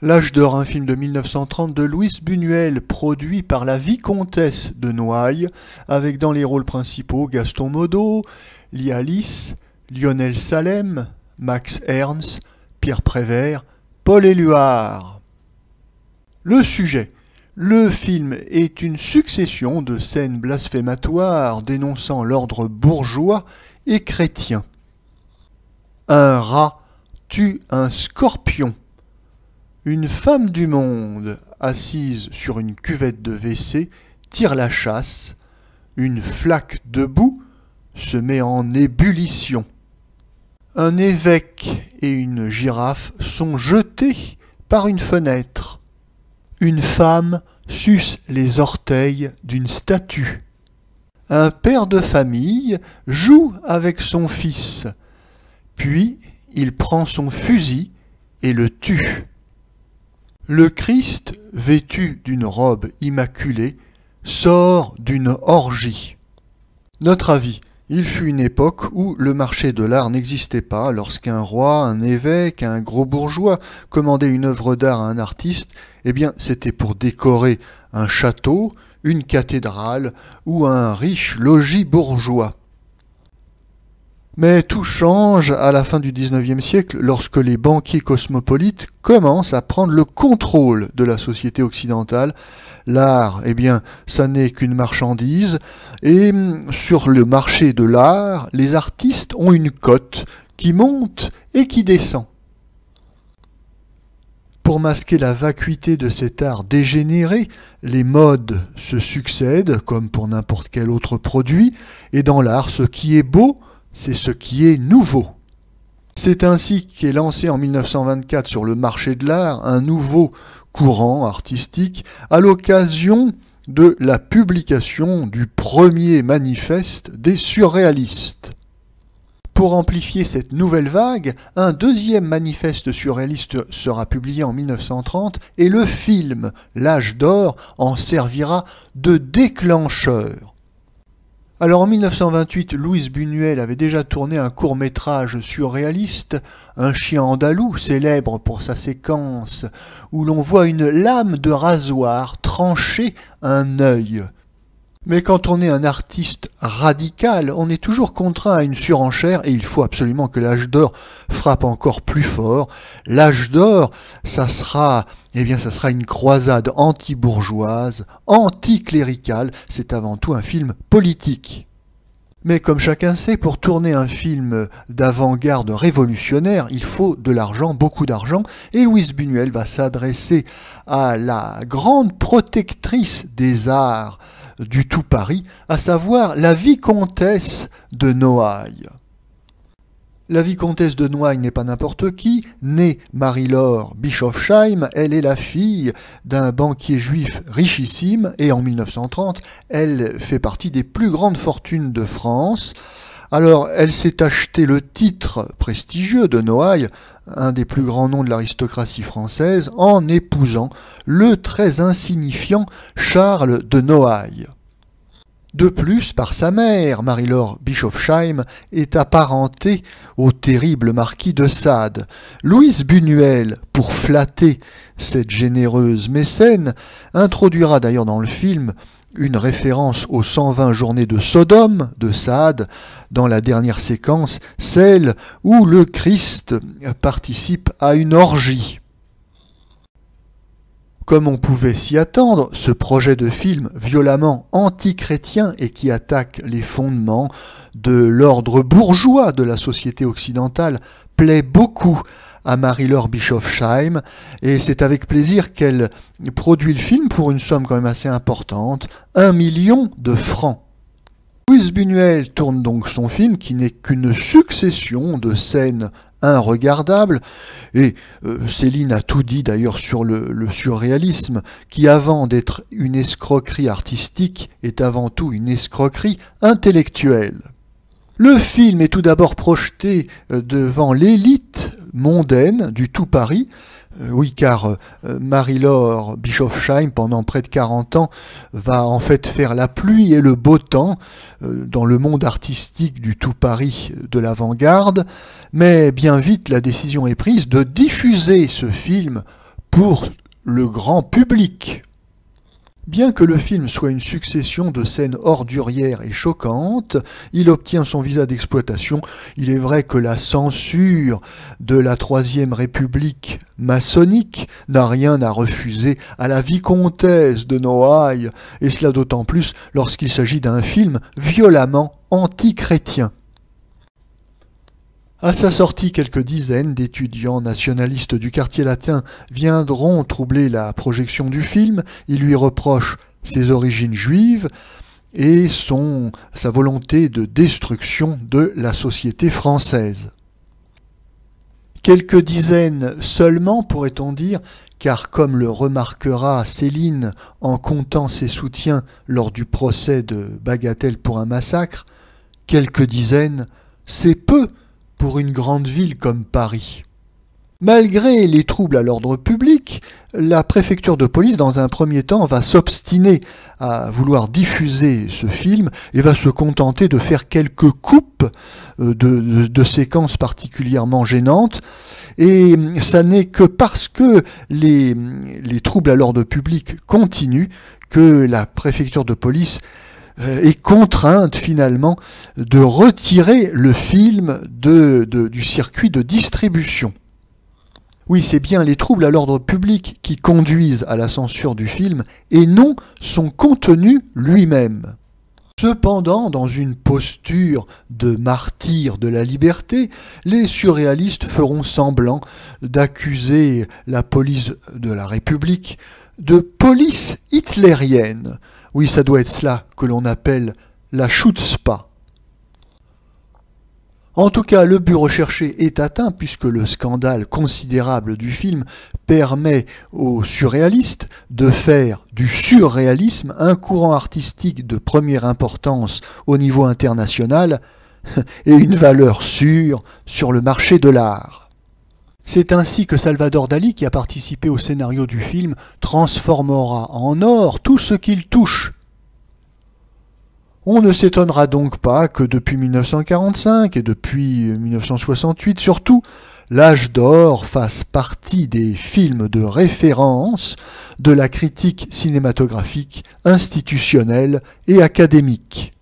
L'âge d'or, un film de 1930 de Luis Buñuel, produit par la vicomtesse de Noailles, avec dans les rôles principaux Gaston Modot, Lia Lis, Lionel Salem, Max Ernst, Pierre Prévert, Paul Éluard. Le sujet. Le film est une succession de scènes blasphématoires dénonçant l'ordre bourgeois et chrétien. Un rat tue un scorpion. Une femme du monde, assise sur une cuvette de WC, tire la chasse. Une flaque de boue se met en ébullition. Un évêque et une girafe sont jetés par une fenêtre. Une femme suce les orteils d'une statue. Un père de famille joue avec son fils. Puis il prend son fusil et le tue. Le Christ, vêtu d'une robe immaculée, sort d'une orgie. Notre avis, il fut une époque où le marché de l'art n'existait pas. Lorsqu'un roi, un évêque, un gros bourgeois commandait une œuvre d'art à un artiste, eh bien c'était pour décorer un château, une cathédrale ou un riche logis bourgeois. Mais tout change à la fin du XIXe siècle lorsque les banquiers cosmopolites commencent à prendre le contrôle de la société occidentale. L'art, eh bien, ça n'est qu'une marchandise, et sur le marché de l'art, les artistes ont une cote qui monte et qui descend. Pour masquer la vacuité de cet art dégénéré, les modes se succèdent, comme pour n'importe quel autre produit, et dans l'art, ce qui est beau, c'est ce qui est nouveau. C'est ainsi qu'est lancé en 1924 sur le marché de l'art un nouveau courant artistique à l'occasion de la publication du premier manifeste des surréalistes. Pour amplifier cette nouvelle vague, un deuxième manifeste surréaliste sera publié en 1930 et le film L'âge d'or en servira de déclencheur. Alors en 1928, Luis Buñuel avait déjà tourné un court-métrage surréaliste, Un chien andalou, célèbre pour sa séquence où l'on voit une lame de rasoir trancher un œil. Mais quand on est un artiste radical, on est toujours contraint à une surenchère et il faut absolument que l'âge d'or frappe encore plus fort. L'âge d'or, ça sera une croisade anti-bourgeoise, anti-cléricale, c'est avant tout un film politique. Mais comme chacun sait, pour tourner un film d'avant-garde révolutionnaire, il faut de l'argent, beaucoup d'argent, et Luis Buñuel va s'adresser à la grande protectrice des arts du tout Paris, à savoir la vicomtesse de Noailles. La vicomtesse de Noailles n'est pas n'importe qui, née Marie-Laure Bischofsheim, elle est la fille d'un banquier juif richissime et en 1930, elle fait partie des plus grandes fortunes de France. Alors, elle s'est acheté le titre prestigieux de Noailles, un des plus grands noms de l'aristocratie française, en épousant le très insignifiant Charles de Noailles. De plus, par sa mère, Marie-Laure Bischofsheim est apparentée au terrible marquis de Sade. Luis Buñuel, pour flatter cette généreuse mécène, introduira d'ailleurs dans le film une référence aux 120 journées de Sodome de Sade, dans la dernière séquence, celle où le Christ participe à une orgie. Comme on pouvait s'y attendre, ce projet de film violemment anti-chrétien et qui attaque les fondements de l'ordre bourgeois de la société occidentale plaît beaucoup à Marie-Laure Bischofsheim et c'est avec plaisir qu'elle produit le film pour une somme quand même assez importante, 1 million de francs. Luis Buñuel tourne donc son film qui n'est qu'une succession de scènes inregardables et Céline a tout dit d'ailleurs sur le surréalisme qui avant d'être une escroquerie artistique est avant tout une escroquerie intellectuelle. Le film est tout d'abord projeté devant l'élite mondaine du tout Paris. Oui, car Marie-Laure Bischofsheim, pendant près de 40 ans, va en fait faire la pluie et le beau temps dans le monde artistique du tout Paris de l'avant-garde. Mais bien vite, la décision est prise de diffuser ce film pour le grand public. Bien que le film soit une succession de scènes ordurières et choquantes, il obtient son visa d'exploitation. Il est vrai que la censure de la Troisième République maçonnique n'a rien à refuser à la vicomtesse de Noailles, et cela d'autant plus lorsqu'il s'agit d'un film violemment anti-chrétien. À sa sortie, quelques dizaines d'étudiants nationalistes du quartier latin viendront troubler la projection du film. Ils lui reprochent ses origines juives et sa volonté de destruction de la société française. Quelques dizaines seulement, pourrait-on dire, car comme le remarquera Céline en comptant ses soutiens lors du procès de Bagatelle pour un massacre, quelques dizaines, c'est peu pour une grande ville comme Paris. Malgré les troubles à l'ordre public, la préfecture de police, dans un premier temps, va s'obstiner à vouloir diffuser ce film et va se contenter de faire quelques coupes de séquences particulièrement gênantes. Et ça n'est que parce que les troubles à l'ordre public continuent que la préfecture de police est contrainte finalement de retirer le film du circuit de distribution. Oui, c'est bien les troubles à l'ordre public qui conduisent à la censure du film et non son contenu lui-même. Cependant, dans une posture de martyr de la liberté, les surréalistes feront semblant d'accuser la police de la République de police hitlérienne. Oui, ça doit être cela que l'on appelle la chutzpah. En tout cas, le but recherché est atteint puisque le scandale considérable du film permet aux surréalistes de faire du surréalisme un courant artistique de première importance au niveau international et une valeur sûre sur le marché de l'art. C'est ainsi que Salvador Dali, qui a participé au scénario du film, transformera en or tout ce qu'il touche. On ne s'étonnera donc pas que depuis 1945 et depuis 1968 surtout, l'âge d'or fasse partie des films de référence de la critique cinématographique institutionnelle et académique.